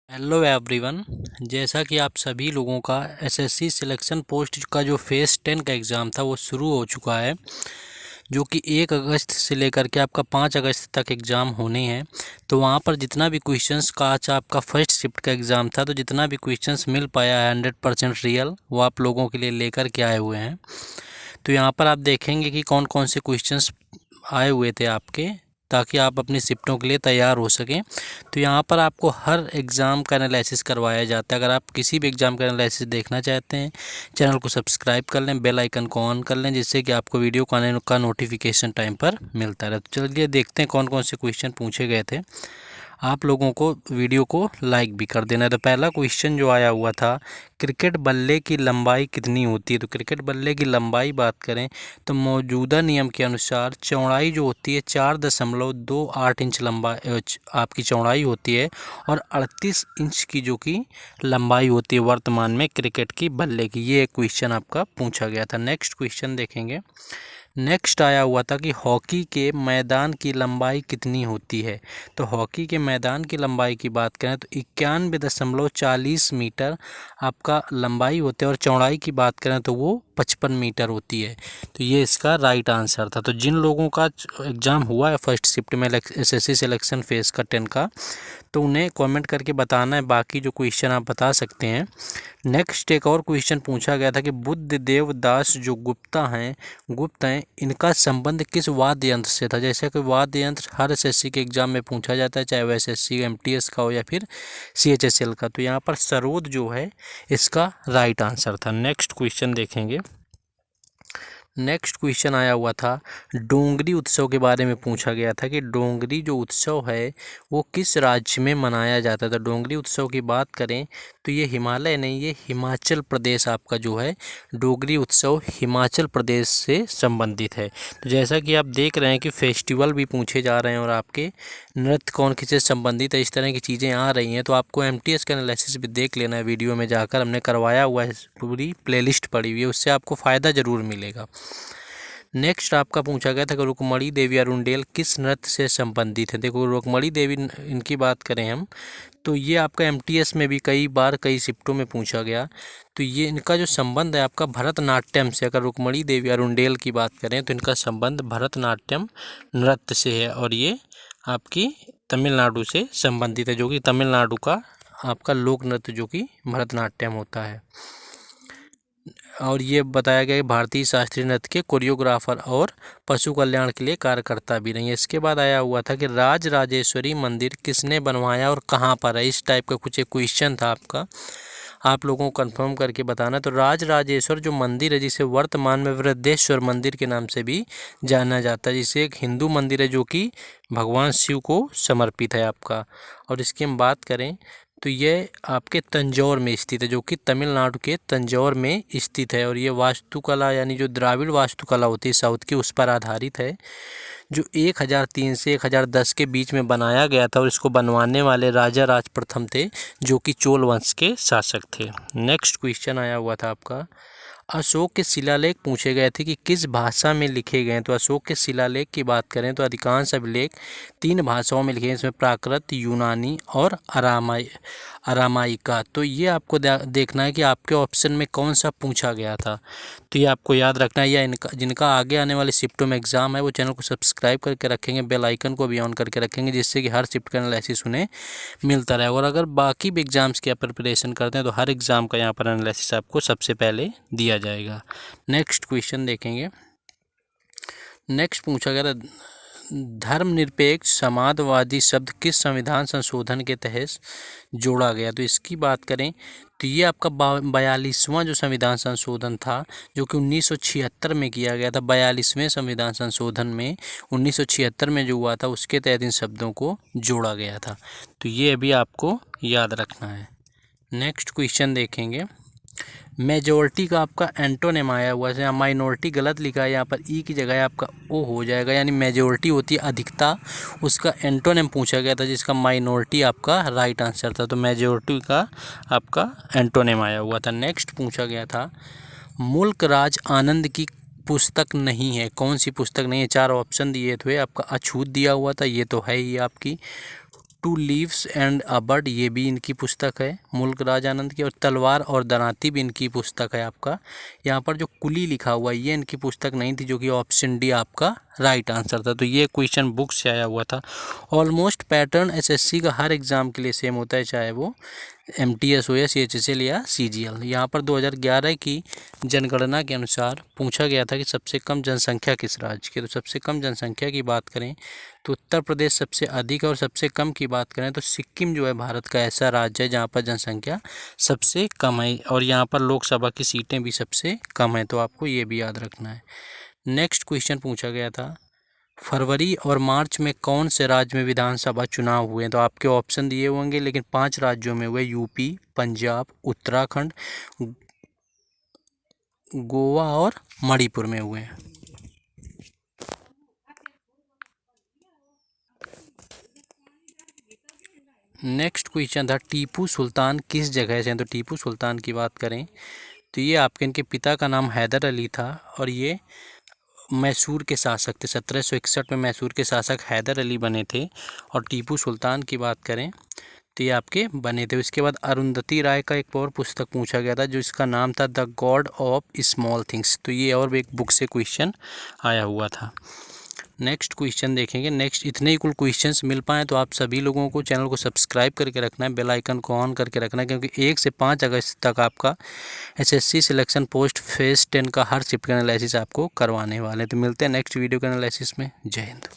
Hello everyone. जैसा कि आप सभी लोगों का एसएससी सिलेक्शन पोस्ट का जो फेज़ 10 का एग्ज़ाम था वो शुरू हो चुका है, जो कि 1 अगस्त से लेकर के आपका 5 अगस्त तक एग्ज़ाम होने हैं। तो वहाँ पर जितना भी क्वेश्चंस का आज आपका फर्स्ट शिफ्ट का एग्ज़ाम था, तो जितना भी क्वेश्चंस मिल पाया है 100% रियल, वो आप लोगों के लिए लेकर के आए हुए हैं। तो यहाँ पर आप देखेंगे कि कौन कौन से क्वेश्चंस आए हुए थे आपके, ताकि आप अपनी शिफ्टों के लिए तैयार हो सकें। तो यहाँ पर आपको हर एग्ज़ाम का एनालिसिस करवाया जाता है। अगर आप किसी भी एग्ज़ाम का एनालिसिस देखना चाहते हैं, चैनल को सब्सक्राइब कर लें, बेल आइकन को ऑन कर लें, जिससे कि आपको वीडियो का नोटिफिकेशन टाइम पर मिलता रहे। तो चलिए देखते हैं कौन कौन से क्वेश्चन पूछे गए थे। आप लोगों को वीडियो को लाइक भी कर देना है। तो पहला क्वेश्चन जो आया हुआ था, क्रिकेट बल्ले की लंबाई कितनी होती है। तो क्रिकेट बल्ले की लंबाई बात करें तो मौजूदा नियम के अनुसार चौड़ाई जो होती है 4.28 इंच आपकी चौड़ाई होती है, और 38 इंच की जो कि लंबाई होती है वर्तमान में क्रिकेट की बल्ले की। ये क्वेश्चन आपका पूछा गया था। नेक्स्ट क्वेश्चन देखेंगे। नेक्स्ट आया हुआ था कि हॉकी के मैदान की लंबाई कितनी होती है। तो हॉकी के मैदान की लंबाई की बात करें तो 91.40 मीटर आपका लंबाई होती है, और चौड़ाई की बात करें तो वो 55 मीटर होती है। तो ये इसका राइट आंसर था। तो जिन लोगों का एग्ज़ाम हुआ है फर्स्ट शिफ्ट में एसएससी सिलेक्शन फेज़ का 10 का, तो उन्हें कमेंट करके बताना है। बाकी जो क्वेश्चन आप बता सकते हैं। नेक्स्ट एक और क्वेश्चन पूछा गया था कि बुद्धदेव दास जो गुप्त हैं, इनका संबंध किस वाद्य यंत्र से था। जैसे कि वाद्य यंत्र हर एसएससी के एग्जाम में पूछा जाता है, चाहे वह एसएससी एमटीएस का हो या फिर सीएचएसएल का। तो यहाँ पर सरोद जो है इसका राइट आंसर था। नेक्स्ट क्वेश्चन देखेंगे। नेक्स्ट क्वेश्चन आया हुआ था, डोंगरी उत्सव के बारे में पूछा गया था कि डोंगरी जो उत्सव है वो किस राज्य में मनाया जाता था। डोंगरी उत्सव की बात करें तो ये हिमालय नहीं, ये हिमाचल प्रदेश आपका जो है डोंगरी उत्सव हिमाचल प्रदेश से संबंधित है। तो जैसा कि आप देख रहे हैं कि फेस्टिवल भी पूछे जा रहे हैं, और आपके नृत्य कौन किससे संबंधित है, इस तरह की चीज़ें आ रही हैं। तो आपको एमटीएस का एनालिसिस भी देख लेना है, वीडियो में जाकर हमने करवाया हुआ है, पूरी प्लेलिस्ट पड़ी हुई है, उससे आपको फ़ायदा ज़रूर मिलेगा। नेक्स्ट आपका पूछा गया था कि रुक्मणी देवी अरुंडेल किस नृत्य से संबंधित है। देखो रुक्मणी देवी, इनकी बात करें हम तो ये आपका एमटीएस में भी कई बार कई शिफ्टों में पूछा गया। तो ये इनका जो संबंध है आपका भरतनाट्यम से। अगर रुक्मणी देवी अरुंडेल की बात करें तो इनका संबंध भरतनाट्यम नृत्य से है, और ये आपकी तमिलनाडु से संबंधित है, जो कि तमिलनाडु का आपका लोक नृत्य जो कि भरतनाट्यम होता है। और ये बताया गया कि भारतीय शास्त्रीय नृत्य के कोरियोग्राफर और पशु कल्याण के लिए कार्यकर्ता भी रही है। इसके बाद आया हुआ था कि राज राजेश्वरी मंदिर किसने बनवाया और कहाँ पर है। इस टाइप का कुछ एक क्वेश्चन था आपका, आप लोगों को कंफर्म करके बताना। तो राज राजेश्वर जो मंदिर है, जिसे वर्तमान में वृद्धेश्वर मंदिर के नाम से भी जाना जाता है, जिसे एक हिंदू मंदिर है जो कि भगवान शिव को समर्पित है आपका। और इसकी हम बात करें तो ये आपके तंजौर में स्थित है, जो कि तमिलनाडु के तंजौर में स्थित है। और ये वास्तुकला यानी जो द्राविड़ वास्तुकला होती है साउथ की, उस पर आधारित है, जो 1003 से 1010 के बीच में बनाया गया था। और इसको बनवाने वाले राजा राज प्रथम थे, जो कि चोल वंश के शासक थे। नेक्स्ट क्वेश्चन आया हुआ था आपका, अशोक के शिलालेख पूछे गए थे कि किस भाषा में लिखे गए हैं। तो अशोक के शिलालेख की बात करें तो अधिकांश अभिलेख 3 भाषाओं में लिखे हैं, इसमें प्राकृत, यूनानी और अरामाई का। तो ये आपको देखना है कि आपके ऑप्शन में कौन सा पूछा गया था। तो ये आपको याद रखना है, या इनका जिनका आगे आने वाले शिफ्टों में एग्जाम है वो चैनल को सब्सक्राइब करके रखेंगे, बेल आइकन को भी ऑन करके रखेंगे, जिससे कि हर शिफ्ट का एनालिसिस उन्हें मिलता रहे। और अगर बाकी भी एग्ज़ाम्स की आप प्रिपरेशन करते हैं तो हर एग्ज़ाम का यहाँ पर एनालिसिस आपको सबसे पहले दिया जाएगा। नेक्स्ट क्वेश्चन देखेंगे। नेक्स्ट पूछा गया था, धर्मनिरपेक्ष समाजवादी शब्द किस संविधान संशोधन के तहत जोड़ा गया। तो इसकी बात करें तो ये आपका 42वां जो संविधान संशोधन था, जो कि 1976 में किया गया था। 42वें संविधान संशोधन में 1976 में जो हुआ था, उसके तहत इन शब्दों को जोड़ा गया था। तो ये अभी आपको याद रखना है। नेक्स्ट क्वेश्चन देखेंगे। मेजोरिटी का आपका एंटोनिम आया हुआ है, माइनॉरिटी गलत लिखा है, यहाँ पर ई की जगह आपका ओ हो जाएगा, यानी मेजोरिटी होती है अधिकता, उसका एंटोनिम पूछा गया था, जिसका माइनॉरिटी आपका राइट आंसर था। तो मेजोरिटी का आपका एंटोनिम आया हुआ था। नेक्स्ट पूछा गया था, मुल्क राज आनंद की पुस्तक नहीं है, कौन सी पुस्तक नहीं है। 4 ऑप्शन दिए थे आपका, अछूत दिया हुआ था, ये तो है ही आपकी, two leaves and a bird, ये भी इनकी पुस्तक है मुल्क राज आनंद की। और तलवार और दरांती भी इनकी पुस्तक है आपका। यहाँ पर जो कुली लिखा हुआ है ये इनकी पुस्तक नहीं थी, जो कि ऑप्शन डी आपका राइट आंसर था। तो ये क्वेश्चन बुक से आया हुआ था। ऑलमोस्ट पैटर्न एसएससी का हर एग्ज़ाम के लिए सेम होता है, चाहे वो MTS हो या CHSL या CGL। यहाँ पर 2011 की जनगणना के अनुसार पूछा गया था कि सबसे कम जनसंख्या किस राज्य की। तो सबसे कम जनसंख्या की बात करें तो उत्तर प्रदेश सबसे अधिक है, और सबसे कम की बात करें तो सिक्किम जो है भारत का ऐसा राज्य है जहाँ पर जनसंख्या सबसे कम है, और यहाँ पर लोकसभा की सीटें भी सबसे कम है। तो आपको ये भी याद रखना है। नेक्स्ट क्वेश्चन पूछा गया था, फरवरी और मार्च में कौन से राज्य में विधानसभा चुनाव हुए? तो आपके ऑप्शन दिए होंगे, लेकिन 5 राज्यों में हुए, यूपी, पंजाब, उत्तराखंड, गोवा और मणिपुर में हुए हैं। नेक्स्ट क्वेश्चन था, टीपू सुल्तान किस जगह से हैं? तो टीपू सुल्तान की बात करें तो ये आपके इनके पिता का नाम हैदर अली था, और ये मैसूर के शासक थे। 1761 में मैसूर के शासक हैदर अली बने थे। और टीपू सुल्तान की बात करें तो ये आपके बने थे। इसके बाद अरुंधति राय का एक और पुस्तक पूछा गया था, जो इसका नाम था the God of small things. तो ये और एक बुक से क्वेश्चन आया हुआ था। नेक्स्ट क्वेश्चन देखेंगे। नेक्स्ट इतने ही कुल क्वेश्चंस मिल पाए तो आप सभी लोगों को चैनल को सब्सक्राइब करके रखना है, बेल आइकन को ऑन करके रखना है, क्योंकि 1 से 5 अगस्त तक आपका SSC सिलेक्शन पोस्ट फेज 10 का हर शिफ्ट का एनालिसिस आपको करवाने वाले हैं। तो मिलते हैं नेक्स्ट वीडियो के एनालिसिस में। जय हिंद।